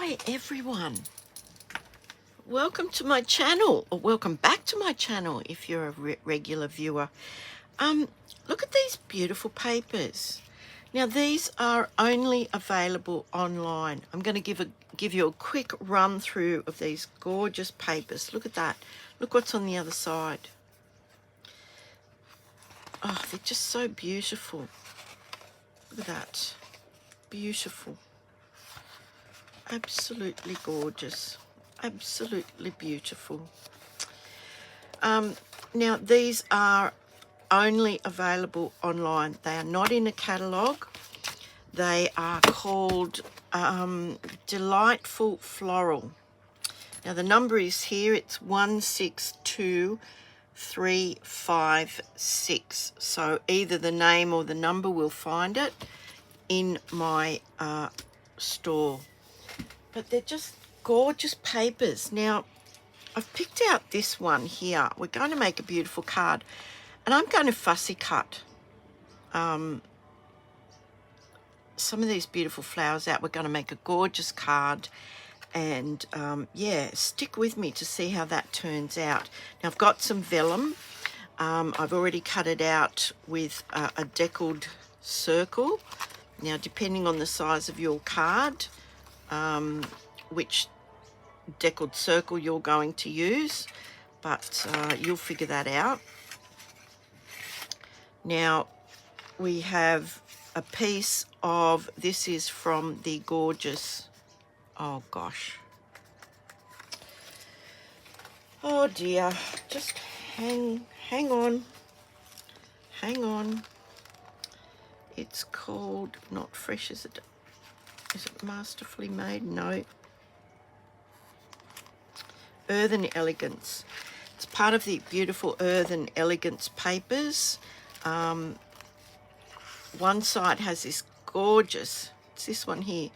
Hi everyone, welcome to my channel, or welcome back to my channel if you're a regular viewer. Look at these beautiful papers. Now these are only available online. I'm going to give you a quick run through of these gorgeous papers. Look at that. Look what's on the other side. Oh, they're just so beautiful. Look at that. Beautiful. Absolutely gorgeous. Absolutely beautiful. Now these are only available online. They are not in a catalogue. They are called Delightful Floral. Now the number is here. It's 162356. So either the name or the number will find it in my store. But they're just gorgeous papers. Now I've picked out this one here. We're going to make a beautiful card, and I'm going to fussy cut some of these beautiful flowers out. We're going to make a gorgeous card, and yeah, stick with me to see how that turns out. Now I've got some vellum. I've already cut it out with a deckled circle. Now depending on the size of your card, which deckled circle you're going to use, but you'll figure that out. Now we have a piece of, this is from the gorgeous, oh gosh, oh dear, just hang on, it's called, not fresh, is it masterfully made? No. Earthen Elegance. It's part of the beautiful Earthen Elegance papers. One side has this gorgeous, it's this one here,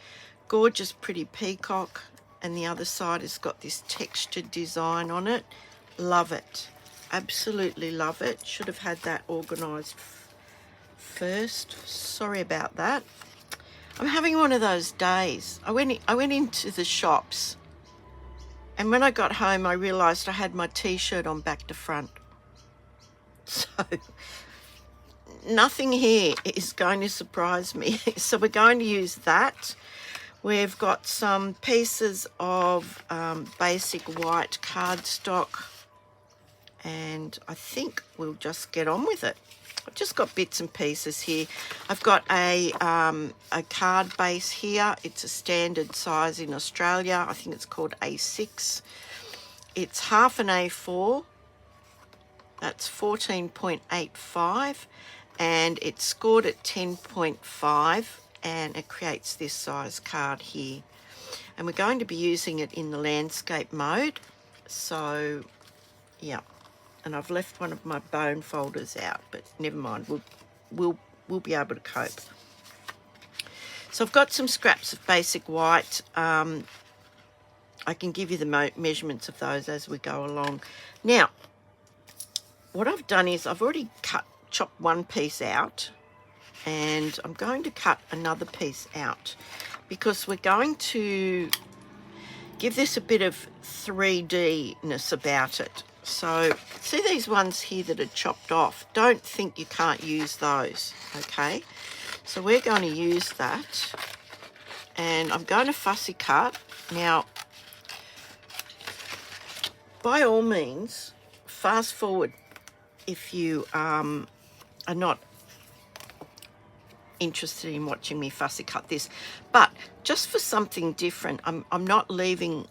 gorgeous pretty peacock, and the other side has got this textured design on it. Love it. Absolutely love it. Should have had that organised first. Sorry about that. I'm having one of those days. I went into the shops, and when I got home, I realised I had my t-shirt on back to front. So nothing here is going to surprise me. So we're going to use that. We've got some pieces of basic white cardstock, and I think we'll just get on with it. I've just got bits and pieces here. I've got a card base here. It's a standard size in Australia. I think it's called A6. It's half an A4. That's 14.85, and it's scored at 10.5, and it creates this size card here. And we're going to be using it in the landscape mode. So, yeah. And I've left one of my bone folders out, but never mind, we'll be able to cope. So I've got some scraps of basic white. I can give you the measurements of those as we go along. Now, what I've done is I've already chopped one piece out, and I'm going to cut another piece out because we're going to give this a bit of 3D-ness about it. So see these ones here that are chopped off? Don't think you can't use those, okay? So we're going to use that, and I'm going to fussy cut. Now, by all means, fast forward if you are not interested in watching me fussy cut this. But just for something different, I'm not leaving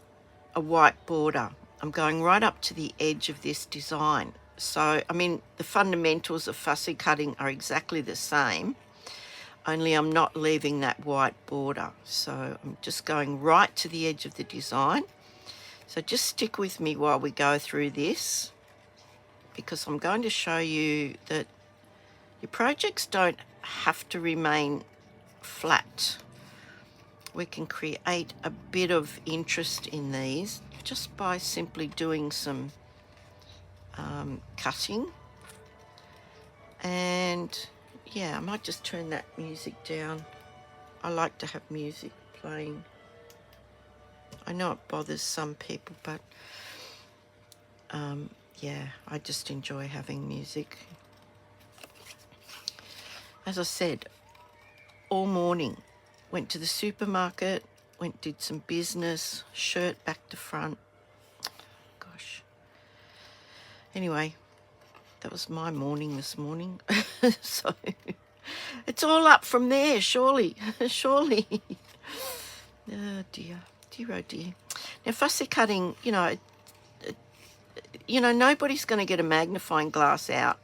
a white border. I'm going right up to the edge of this design. So, I mean, the fundamentals of fussy cutting are exactly the same, only I'm not leaving that white border. So I'm just going right to the edge of the design. So just stick with me while we go through this, because I'm going to show you that your projects don't have to remain flat. We can create a bit of interest in these just by simply doing some cutting. And yeah, I might just turn that music down. I like to have music playing. I know it bothers some people, but yeah, I just enjoy having music. As I said, all morning, went to the supermarket, did some business, shirt back to front. Gosh. Anyway, that was my morning this morning. So it's all up from there, surely. Surely. Oh dear. Dear, oh dear. Now, fussy cutting, nobody's going to get a magnifying glass out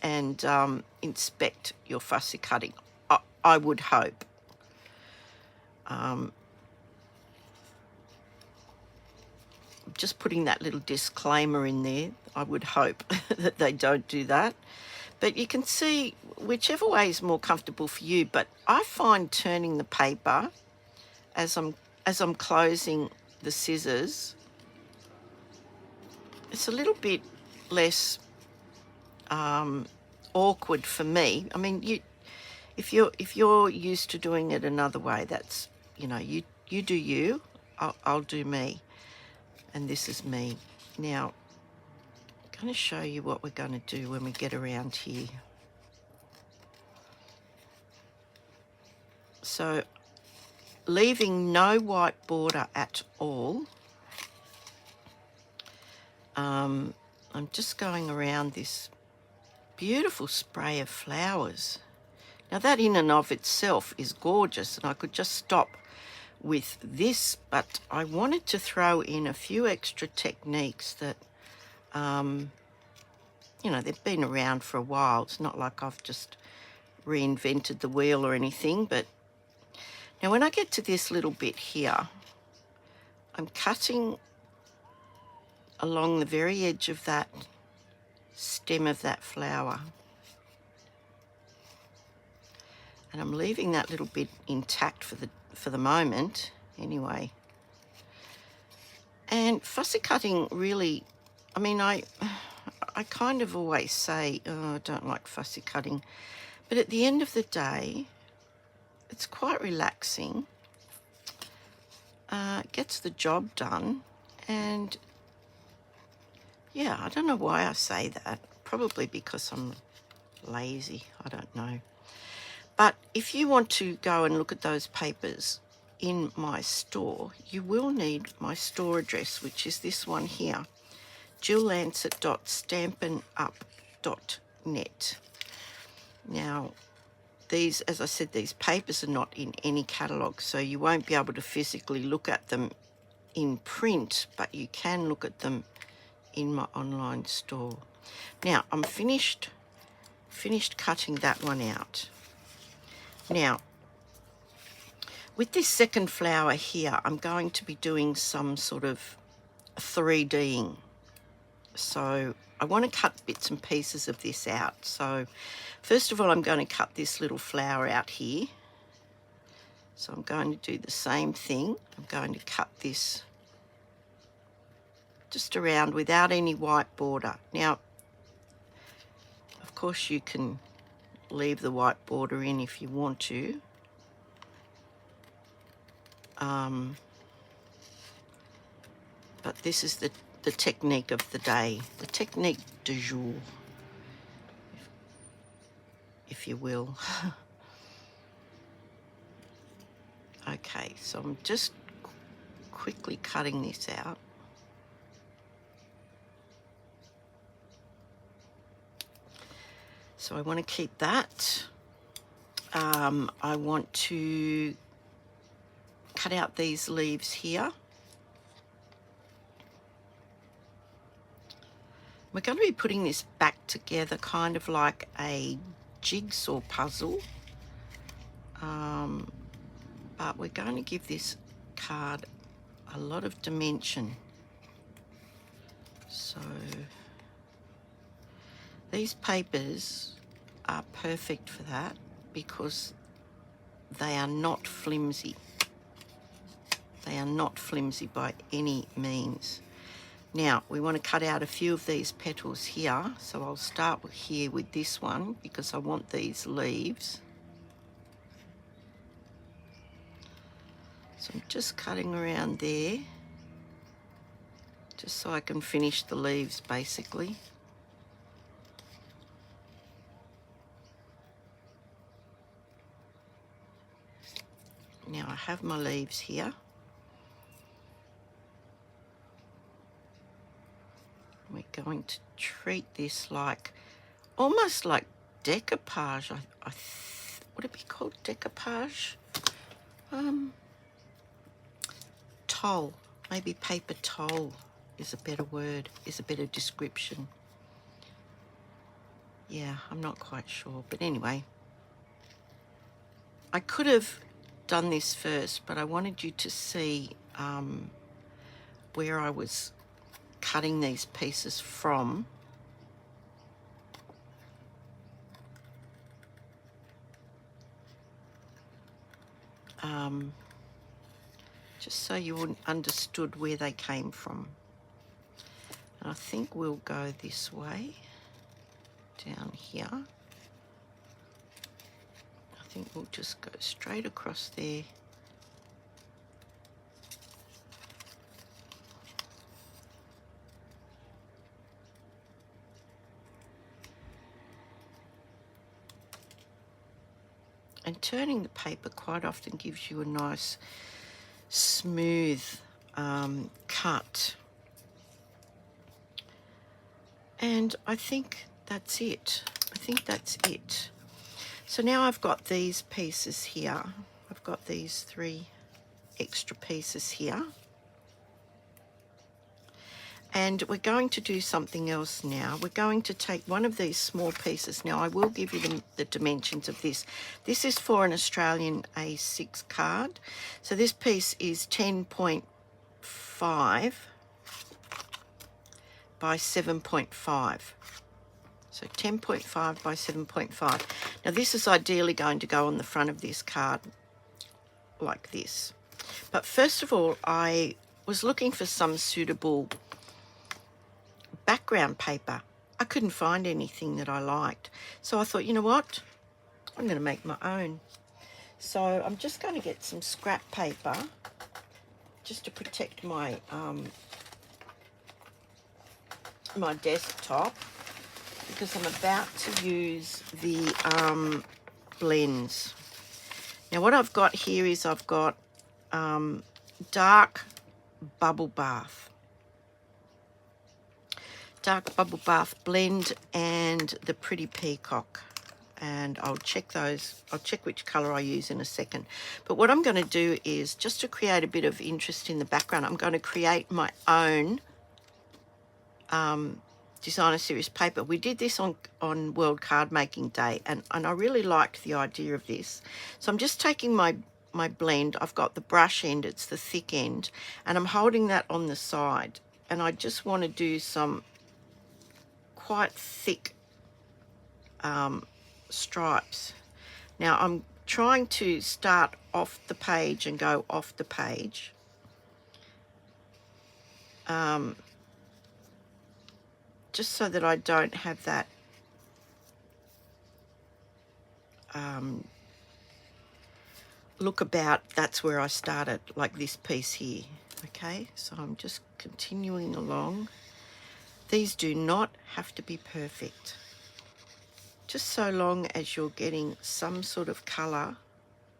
and inspect your fussy cutting. I would hope. Just putting that little disclaimer in there, I would hope that they don't do that. But you can see whichever way is more comfortable for you. But I find turning the paper as I'm closing the scissors, it's a little bit less awkward for me. I mean, if you're used to doing it another way, that's, you do you, I'll do me, and this is me. Now, I'm going to show you what we're going to do when we get around here. So, leaving no white border at all, I'm just going around this beautiful spray of flowers. Now that in and of itself is gorgeous, and I could just stop with this, but I wanted to throw in a few extra techniques that, they've been around for a while. It's not like I've just reinvented the wheel or anything, but now when I get to this little bit here, I'm cutting along the very edge of that stem of that flower. And I'm leaving that little bit intact for the moment, anyway. And fussy cutting really, I mean, I kind of always say, oh, I don't like fussy cutting. But at the end of the day, it's quite relaxing. Gets the job done. And yeah, I don't know why I say that. Probably because I'm lazy. I don't know. But if you want to go and look at those papers in my store, you will need my store address, which is this one here, jilllancet.stampinup.net. Now, these, as I said, these papers are not in any catalogue, so you won't be able to physically look at them in print, but you can look at them in my online store. Now, I'm finished cutting that one out. Now, with this second flower here, I'm going to be doing some sort of 3Ding. So I want to cut bits and pieces of this out. So first of all, I'm going to cut this little flower out here. So I'm going to do the same thing. I'm going to cut this just around without any white border. Now, of course, you can leave the white border in if you want to. But this is the technique of the day, the technique du jour, if you will. Okay, so I'm just quickly cutting this out. So I want to keep that. I want to cut out these leaves here. We're going to be putting this back together kind of like a jigsaw puzzle. But we're going to give this card a lot of dimension. So these papers are perfect for that because they are not flimsy. They are not flimsy by any means. Now, we want to cut out a few of these petals here. So I'll start here with this one because I want these leaves. So I'm just cutting around there, just so I can finish the leaves basically. Now I have my leaves here. We're going to treat this like, almost like decoupage. Would it be called decoupage? Tole, maybe paper tole is a better word, is a better description. Yeah, I'm not quite sure, but anyway. I could have done this first, but I wanted you to see where I was cutting these pieces from. Just so you understood where they came from. And I think we'll go this way, down here. I think we'll just go straight across there. And turning the paper quite often gives you a nice smooth cut. And I think that's it. I think that's it. So now I've got these pieces here. I've got these 3 extra pieces here. And we're going to do something else now. We're going to take one of these small pieces. Now I will give you the dimensions of this. This is for an Australian A6 card. So this piece is 10.5 by 7.5. So 10.5 by 7.5. Now this is ideally going to go on the front of this card like this. But first of all, I was looking for some suitable background paper. I couldn't find anything that I liked. So I thought, you know what? I'm going to make my own. So I'm just going to get some scrap paper just to protect my my desktop, because I'm about to use the blends. Now what I've got here is I've got dark bubble bath blend and the Pretty Peacock, and I'll check those. I'll check which color I use in a second. But what I'm going to do is, just to create a bit of interest in the background, I'm going to create my own designer series paper. We did this on World Card Making Day, and I really liked the idea of this. So I'm just taking my blend. I've got the brush end, it's the thick end, and I'm holding that on the side, and I just want to do some quite thick stripes. Now I'm trying to start off the page and go off the page. Just so that I don't have that look about that's where I started, like this piece here. Okay, so I'm just continuing along. These do not have to be perfect. Just so long as you're getting some sort of colour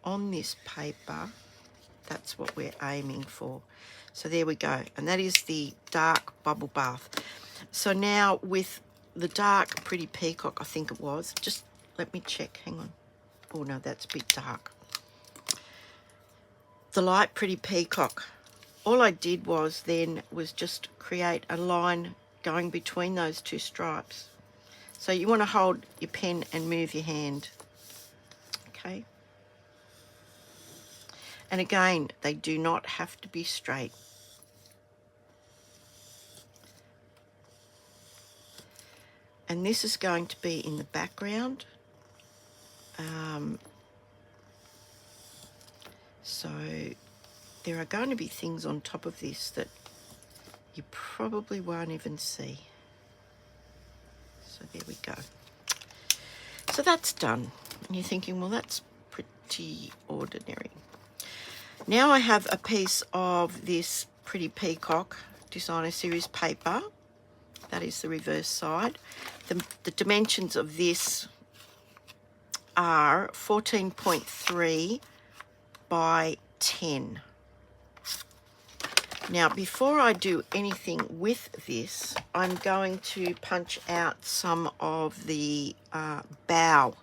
on this paper, that's what we're aiming for. So there we go, and that is the dark bubble bath. So now with the dark Pretty Peacock, I think it was, just let me check, hang on. Oh no, that's a bit dark. The light Pretty Peacock, all I did was just create a line going between those 2 stripes. So you want to hold your pen and move your hand, okay? And again, they do not have to be straight. And this is going to be in the background. So there are going to be things on top of this that you probably won't even see. So there we go. So that's done. And you're thinking, well, that's pretty ordinary. Now I have a piece of this Pretty Peacock Designer Series paper. That is the reverse side. The dimensions of this are 14.3 by 10. Now, before I do anything with this, I'm going to punch out some of the BOUGH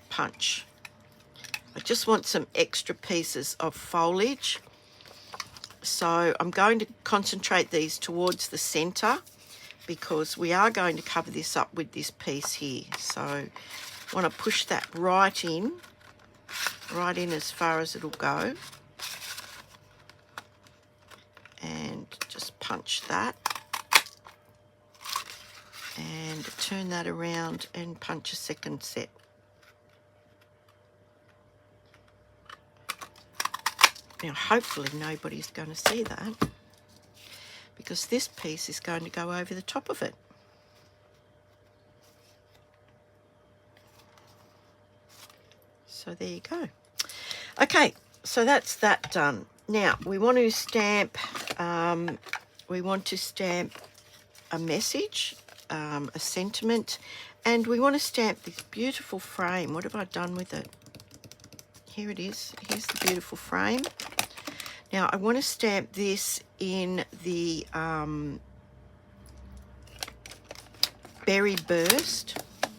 punch. I just want some extra pieces of foliage. So I'm going to concentrate these towards the center because we are going to cover this up with this piece here. So I want to push that right in as far as it'll go. And just punch that. And turn that around and punch a second set. Now, hopefully nobody's going to see that because this piece is going to go over the top of it. So there you go. Okay, so that's that done. Now, we want to stamp a message, a sentiment, and we want to stamp this beautiful frame. What have I done with it? Here it is. Here's the beautiful frame. Now I want to stamp this in the Berry Burst. I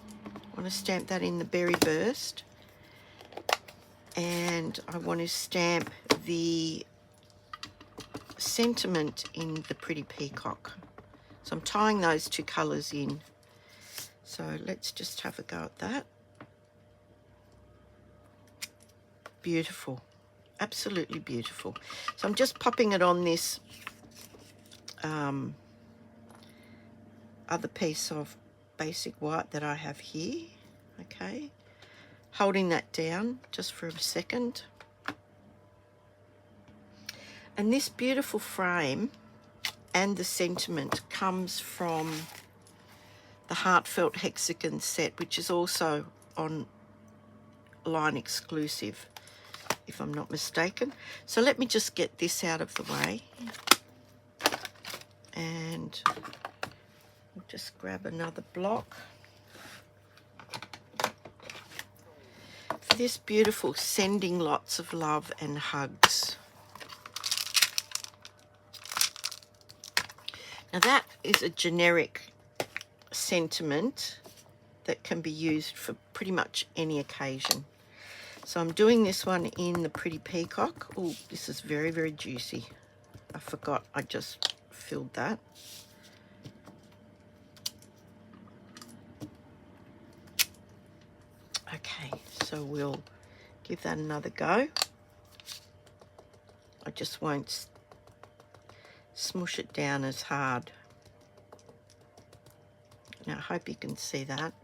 want to stamp that in the Berry Burst. And I want to stamp the sentiment in the Pretty Peacock. So I'm tying those two colours in. So let's just have a go at that. Beautiful, absolutely beautiful. So I'm just popping it on this other piece of basic white that I have here. Okay, holding that down just for a second. And this beautiful frame and the sentiment comes from the Heartfelt Hexagon set, which is also on line exclusive, if I'm not mistaken. So let me just get this out of the way. And we'll just grab another block. For this beautiful sending lots of love and hugs. Now that is a generic sentiment that can be used for pretty much any occasion. So I'm doing this one in the Pretty Peacock. Oh, this is very, very juicy. I forgot I just filled that. Okay, so we'll give that another go. I just won't smush it down as hard. Now I hope you can see that.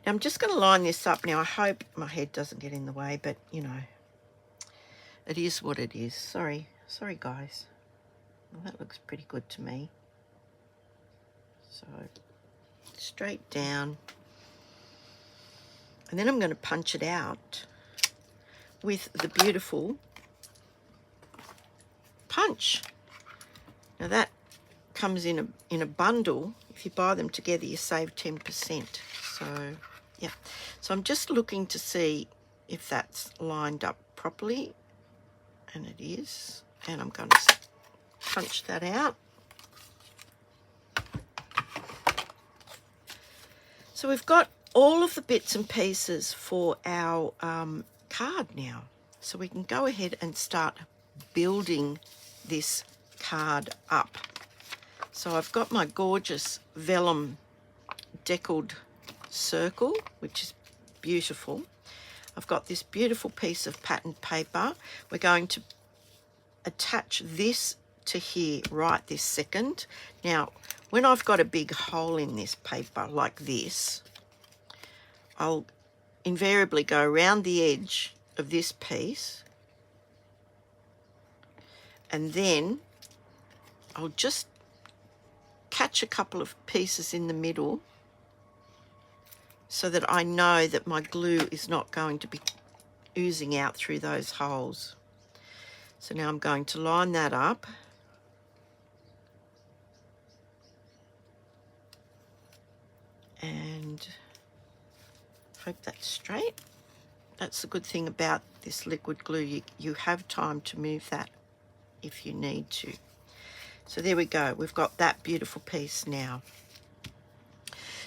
Now I'm just going to line this up. Now I hope my head doesn't get in the way, but you know, it is what it is. Sorry guys. Well, that looks pretty good to me. So straight down. And then I'm going to punch it out with the beautiful punch. Now that comes in a bundle. If you buy them together, you save 10%. So yeah, so I'm just looking to see if that's lined up properly, and it is. And I'm going to punch that out. So we've got all of the bits and pieces for our card now. So we can go ahead and start building this card up. So I've got my gorgeous vellum deckled circle, which is beautiful. I've got this beautiful piece of patterned paper. We're going to attach this to here right this second. Now, when I've got a big hole in this paper like this, I'll invariably go around the edge of this piece, and then I'll just catch a couple of pieces in the middle so that I know that my glue is not going to be oozing out through those holes. So now I'm going to line that up. And hope that's straight. That's the good thing about this liquid glue. You have time to move that if you need to. So there we go. We've got that beautiful piece now.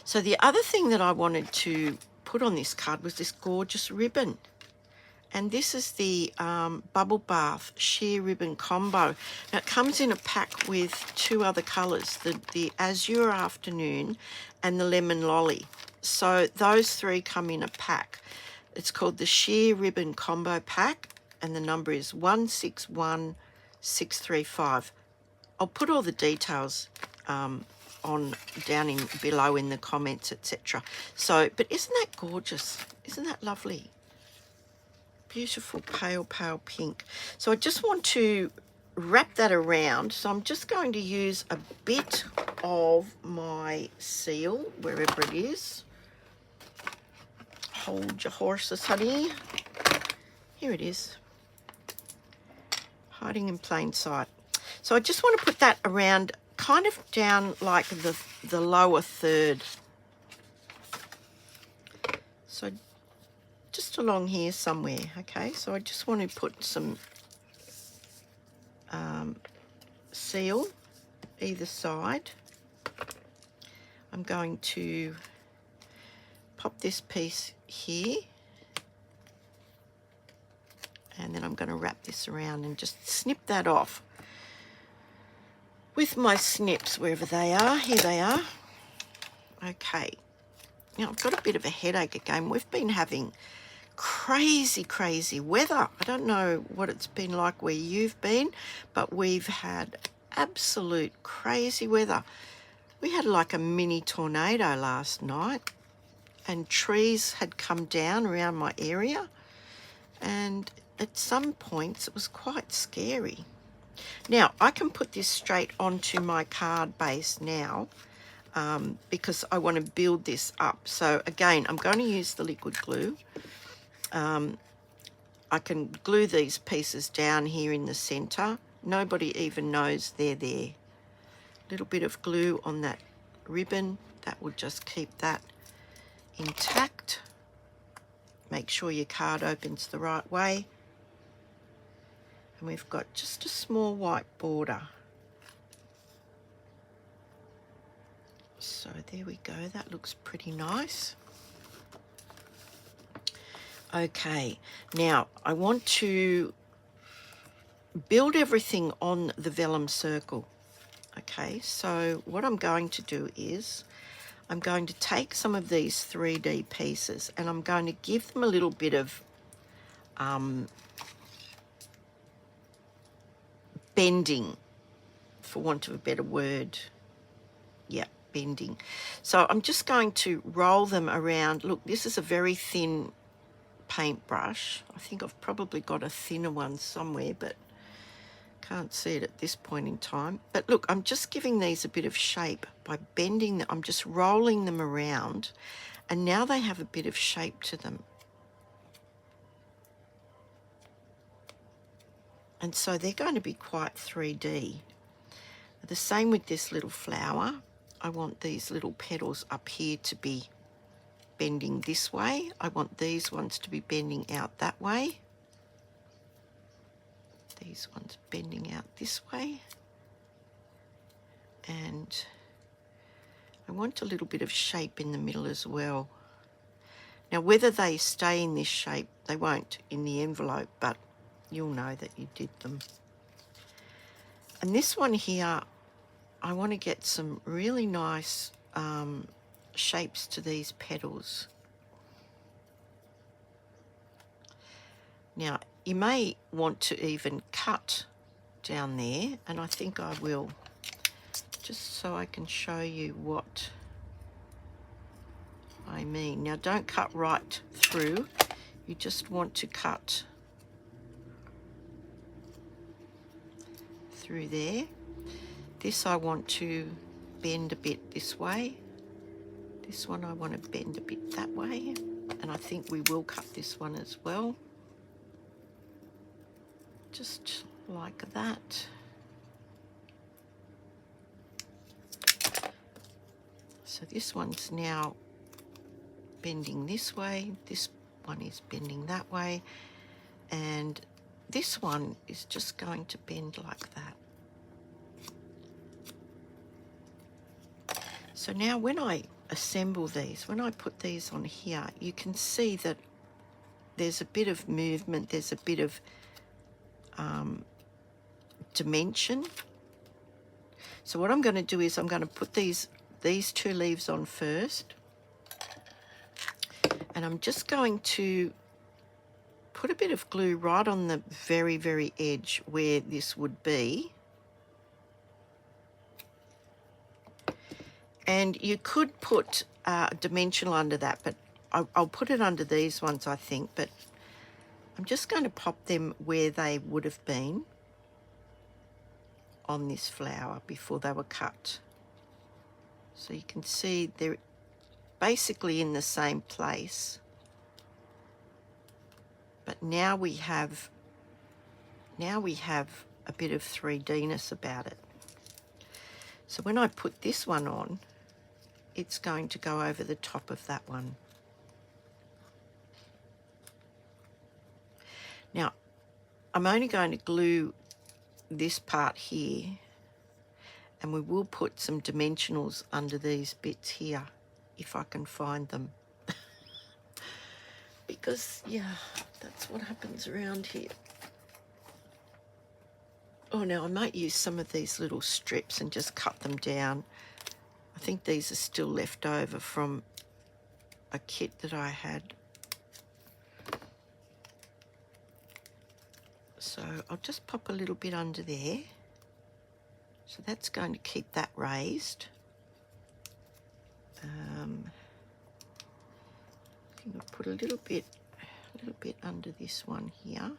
So the other thing that I wanted to put on this card was this gorgeous ribbon. And this is the Bubble Bath Sheer Ribbon Combo. Now, it comes in a pack with two other colours, the Azure Afternoon and the Lemon Lolly. So those three come in a pack. It's called the Sheer Ribbon Combo Pack, and the number is 161635. I'll put all the details on down in below in the comments, etc. So, but isn't that gorgeous? Isn't that lovely? Beautiful pale pink. So I just want to wrap that around. So I'm just going to use a bit of my seal, wherever it is. Hold your horses, honey. Here it is. Hiding in plain sight. So I just want to put that around, kind of down like the lower third. So just along here somewhere, okay? So I just want to put some seal either side. I'm going to pop this piece here, and then I'm going to wrap this around and just snip that off with my snips wherever they are. Here they are. Okay. Now I've got a bit of a headache again. We've been having crazy weather. I don't know what it's been like where you've been, but we've had absolute crazy weather. We had like a mini tornado last night, and trees had come down around my area, and at some points it was quite scary. Now I can put this straight onto my card base now, because I want to build this up. So again, I'm going to use the liquid glue. I can glue these pieces down here in the center. Nobody even knows they're there. Little bit of glue on that ribbon, that will just keep that intact. Make sure your card opens the right way. And we've got just a small white border. So there we go, that looks pretty nice. Okay, now I want to build everything on the vellum circle. Okay, so what I'm going to do is I'm going to take some of these 3D pieces and I'm going to give them a little bit of bending, for want of a better word. Yeah, bending. So I'm just going to roll them around. Look, this is a very thin paintbrush. I think I've probably got a thinner one somewhere, but can't see it at this point in time. But look, I'm just giving these a bit of shape by bending them. I'm just rolling them around, and now they have a bit of shape to them. And so they're going to be quite 3D. The same with this little flower. I want these little petals up here to be bending this way. I want these ones to be bending out that way. These ones bending out this way. And I want a little bit of shape in the middle as well. Now, whether they stay in this shape, they won't in the envelope, but you'll know that you did them. And this one here, I want to get some really nice shapes to these petals. Now, you may want to even cut down there, and I think I will, just so I can show you what I mean. Now, don't cut right through. You just want to cut through there. This I want to bend a bit this way. This one I want to bend a bit that way. And I think we will cut this one as well. Just like that. So this one's now bending this way, this one is bending that way, and this one is just going to bend like that. So now when I assemble these, when I put these on here, you can see that there's a bit of movement, there's a bit of dimension. So what I'm going to do is I'm going to put these two leaves on first, and I'm just going to put a bit of glue right on the very, very edge where this would be. And you could put a dimensional under that, but I'll put it under these ones, I think. But I'm just going to pop them where they would have been on this flower before they were cut. So you can see they're basically in the same place. But now we have a bit of 3D-ness about it. So when I put this one on, it's going to go over the top of that one. Now, I'm only going to glue this part here, and we will put some dimensionals under these bits here, if I can find them. Because, yeah, that's what happens around here. Oh, now I might use some of these little strips and just cut them down. I think these are still left over from a kit that I had. So I'll just pop a little bit under there. So that's going to keep that raised. I think I'll put a little bit under this one here.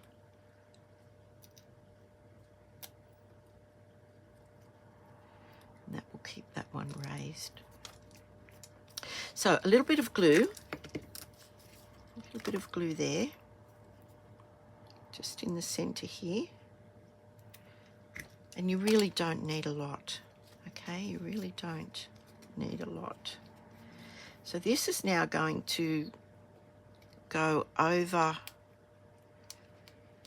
And that will keep that one raised. So a little bit of glue there, just in the center here. And you really don't need a lot, okay? You really don't need a lot. So this is now going to go over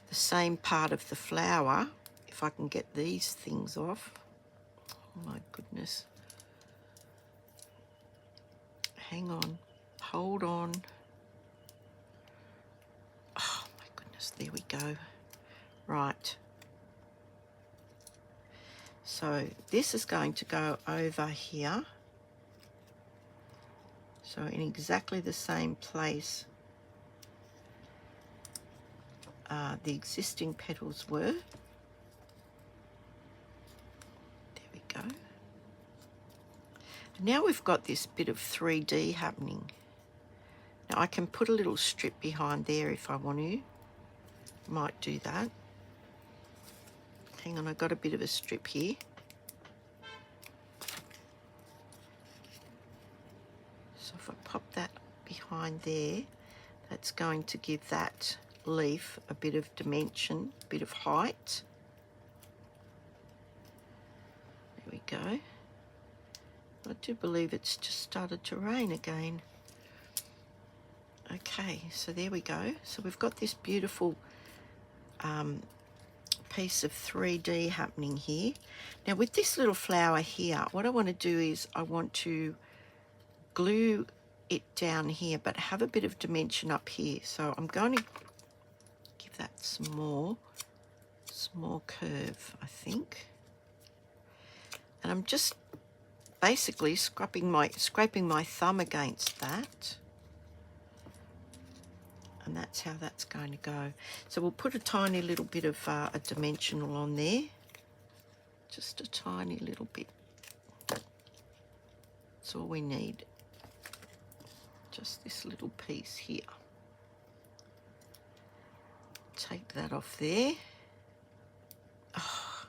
the same part of the flower, if I can get these things off. Oh my goodness. Hang on, hold on. Oh my goodness, there we go. Right. So this is going to go over here. So in exactly the same place the existing petals were. There we go. Now we've got this bit of 3D happening. Now I can put a little strip behind there if I want to. Might do that. Hang on, I've got a bit of a strip here. So if I pop that behind there, that's going to give that leaf a bit of dimension, a bit of height. There we go. I do believe it's just started to rain again. Okay, so there we go. So we've got this beautiful piece of 3D happening here. Now with this little flower here, what I want to do is I want to glue it down here, but have a bit of dimension up here. So I'm going to give that some more curve, I think. And I'm just basically scraping my thumb against that. And that's how that's going to go. So we'll put a tiny little bit of a dimensional on there. Just a tiny little bit. That's all we need. Just this little piece here. Take that off there. Oh.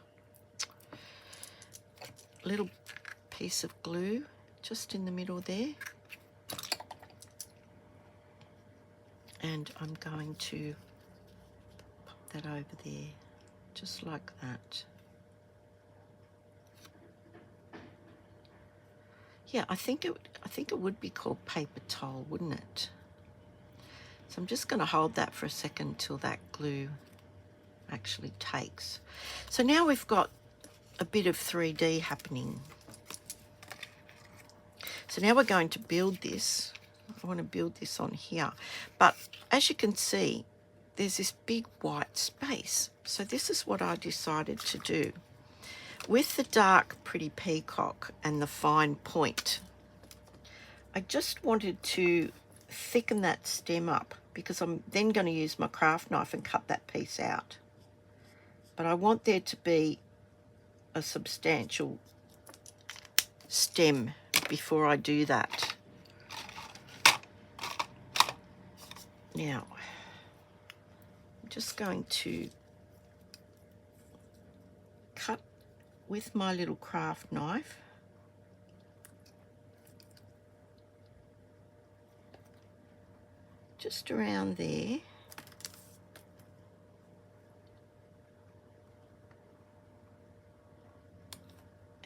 Little piece of glue just in the middle there. And I'm going to pop that over there. just like that. Yeah, I think it would be called paper tole, wouldn't it? So I'm just going to hold that for a second till that glue actually takes. So now we've got a bit of 3D happening. So now we're going to build this. I want to build this on here. But as you can see, there's this big white space. So this is what I decided to do. With the dark Pretty Peacock and the fine point, I just wanted to thicken that stem up because I'm then going to use my craft knife and cut that piece out. But I want there to be a substantial stem before I do that. Now, I'm just going to cut with my little craft knife. Just around there.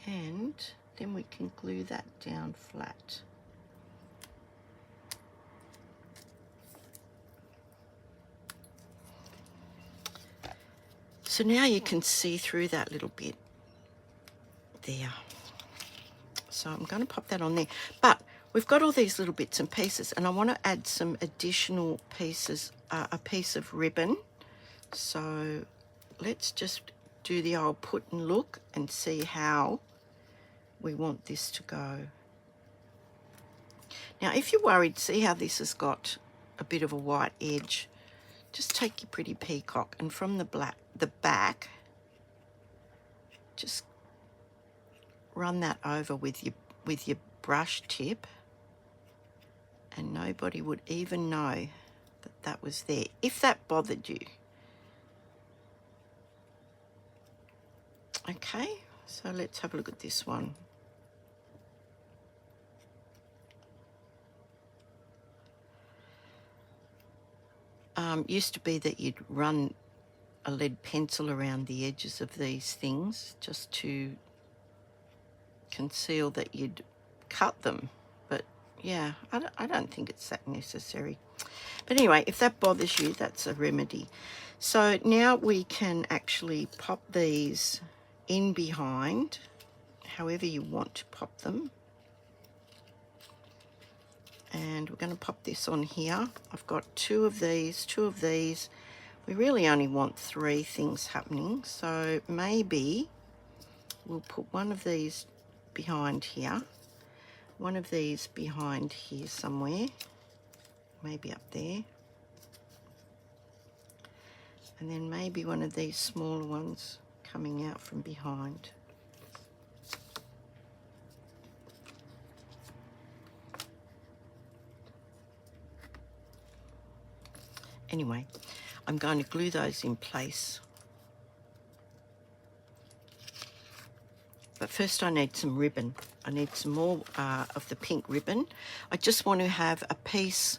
And then we can glue that down flat. So now you can see through that little bit there. So I'm going to pop that on there. But we've got all these little bits and pieces, and I want to add some additional pieces, a piece of ribbon. So let's just do the old put and look and see how we want this to go. Now, if you're worried, see how this has got a bit of a white edge. Just take your Pretty Peacock and from the back, just run that over with your brush tip, and nobody would even know that that was there, if that bothered you. Okay, so let's have a look at this one. Used to be that you'd run a lead pencil around the edges of these things just to conceal that you'd cut them. But yeah, I don't think it's that necessary. But anyway, if that bothers you, that's a remedy. So now we can actually pop these in behind, however you want to pop them. And we're going to pop this on here. I've got two of these. We really only want 3 things happening, so maybe we'll put one of these behind here, one of these behind here somewhere, maybe up there, and then maybe one of these smaller ones coming out from behind. Anyway, I'm going to glue those in place. But first I need some ribbon. I need some more of the pink ribbon. I just want to have a piece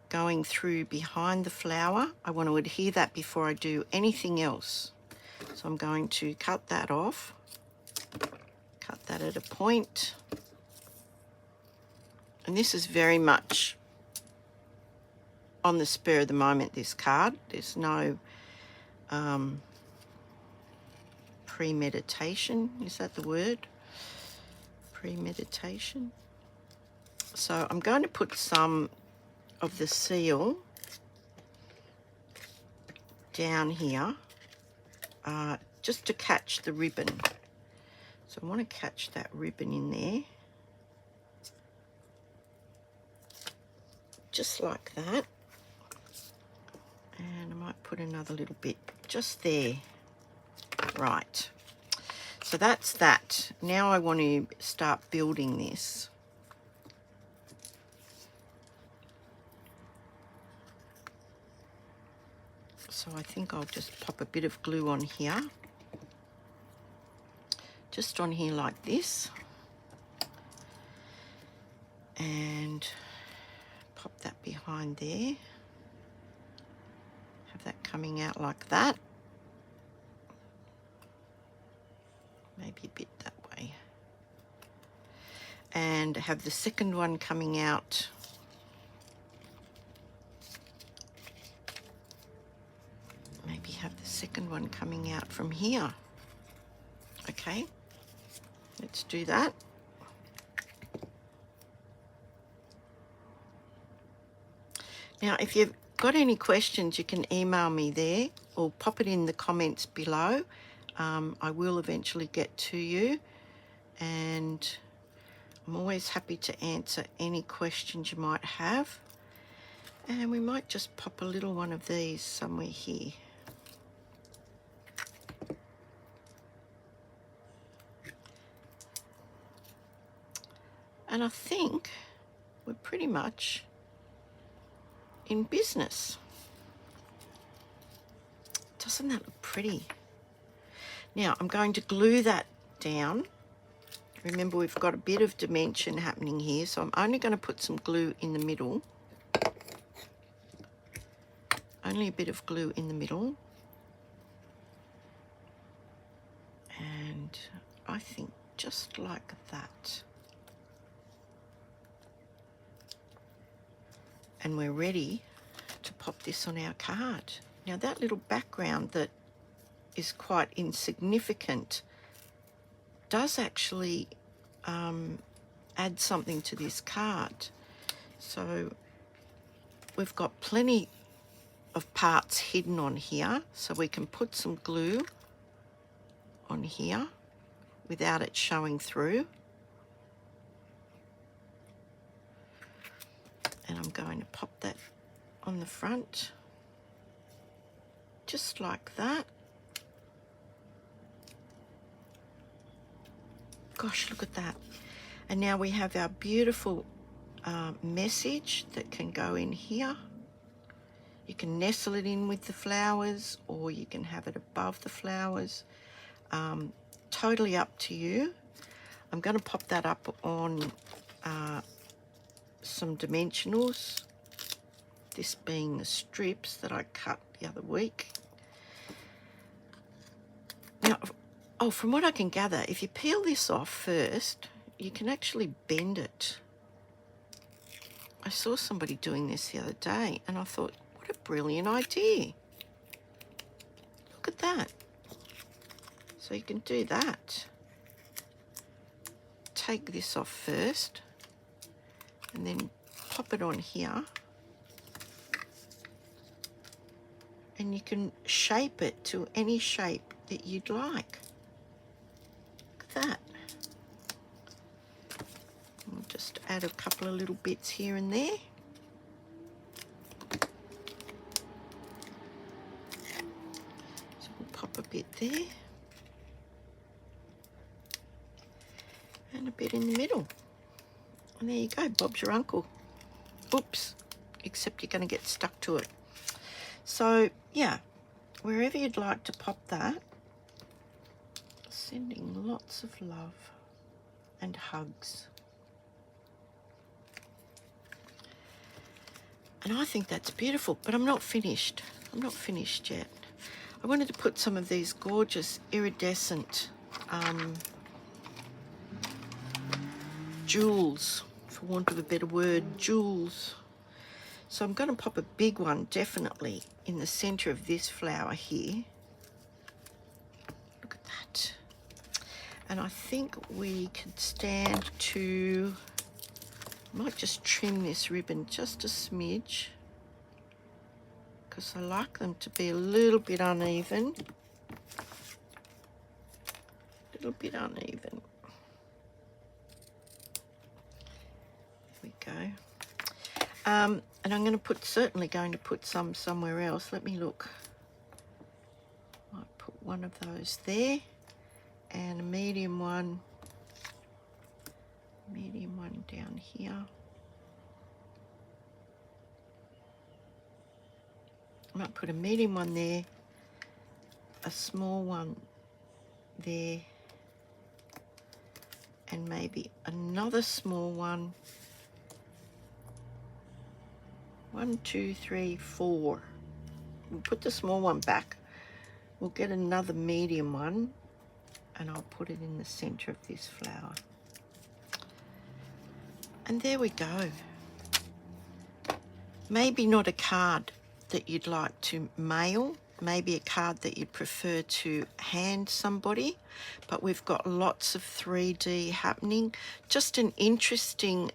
going through behind the flower. I want to adhere that before I do anything else. So I'm going to cut that off. Cut that at a point. And this is very much on the spur of the moment, this card. There's no premeditation, is that the word? Premeditation. So I'm going to put some of the seal down here just to catch the ribbon. So I want to catch that ribbon in there. Just like that. And I might put another little bit just there. Right. So that's that. Now I want to start building this. So I think I'll just pop a bit of glue on here. Just on here like this. And pop that behind there. Have that coming out like that. maybe a bit that way, and have the second one coming out maybe have the second one coming out from here. Okay, let's do that. Now, if you've got any questions, you can email me there or pop it in the comments below. I will eventually get to you, and I'm always happy to answer any questions you might have. And we might just pop a little one of these somewhere here. And I think we're pretty much in business. Doesn't that look pretty? Now I'm going to glue that down. Remember, we've got a bit of dimension happening here, so I'm only going to put some glue in the middle. Only a bit of glue in the middle. And I think just like that. And we're ready to pop this on our card. Now that little background that is quite insignificant does actually add something to this card. So we've got plenty of parts hidden on here, so we can put some glue on here without it showing through. And I'm going to pop that on the front, just like that. Gosh, look at that. And now we have our beautiful message that can go in here. You can nestle it in with the flowers, or you can have it above the flowers. Totally up to you. I'm going to pop that up on some dimensionals, this being the strips that I cut the other week. Now, oh, from what I can gather, if you peel this off first, you can actually bend it. I saw somebody doing this the other day, and I thought, what a brilliant idea. Look at that. So you can do that. Take this off first, and then pop it on here, and you can shape it to any shape that you'd like. Look at that. We'll just add a couple of little bits here and there. So we'll pop a bit there and a bit in the middle. And there you go, Bob's your uncle. Oops, except you're going to get stuck to it. So, yeah, wherever you'd like to pop that, sending lots of love and hugs. And I think that's beautiful, but I'm not finished. I'm not finished yet. I wanted to put some of these gorgeous iridescent jewels, for want of a better word, jewels. So I'm going to pop a big one definitely in the center of this flower here. Look at that. And I think we could stand to, I might just trim this ribbon just a smidge, because I like them to be a little bit uneven. A little bit uneven. We go. And I'm going to put, certainly going to put some somewhere else. Let me look. Might put one of those there, and a medium one down here. I might put a medium one there, a small one there, and maybe another small one. 1, 2, 3, 4. We'll put the small one back. We'll get another medium one and I'll put it in the center of this flower. And there we go. Maybe not a card that you'd like to mail, maybe a card that you'd prefer to hand somebody, but we've got lots of 3D happening. Just an interesting,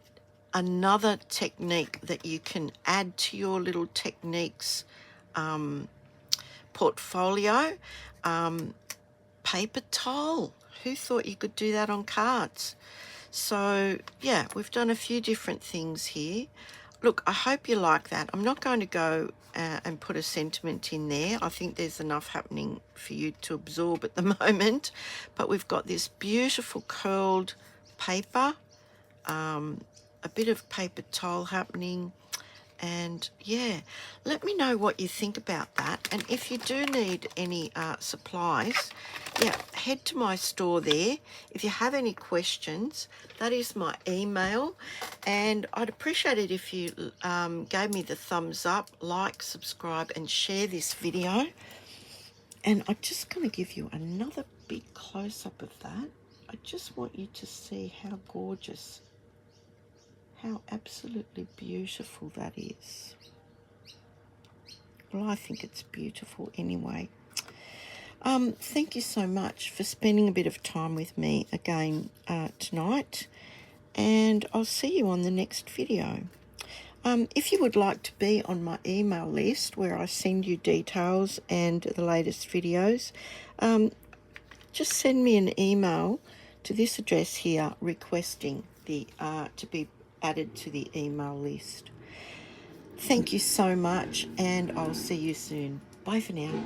another technique that you can add to your little techniques portfolio. Paper tole. Who thought you could do that on cards? So yeah, we've done a few different things here. Look, I hope you like that. I'm not going to go and put a sentiment in there. I think there's enough happening for you to absorb at the moment. But we've got this beautiful curled paper, a bit of paper tole happening. And yeah, let me know what you think about that. And if you do need any supplies, yeah, head to my store there. If you have any questions, that is my email. And I'd appreciate it if you gave me the thumbs up, like, subscribe, and share this video. And I'm just going to give you another big close-up of that. I just want you to see how gorgeous, how absolutely beautiful that is. Well, I think it's beautiful anyway. Thank you so much for spending a bit of time with me again tonight, and I'll see you on the next video. If you would like to be on my email list where I send you details and the latest videos, just send me an email to this address here requesting to be added to the email list. Thank you so much, and I'll see you soon. Bye for now.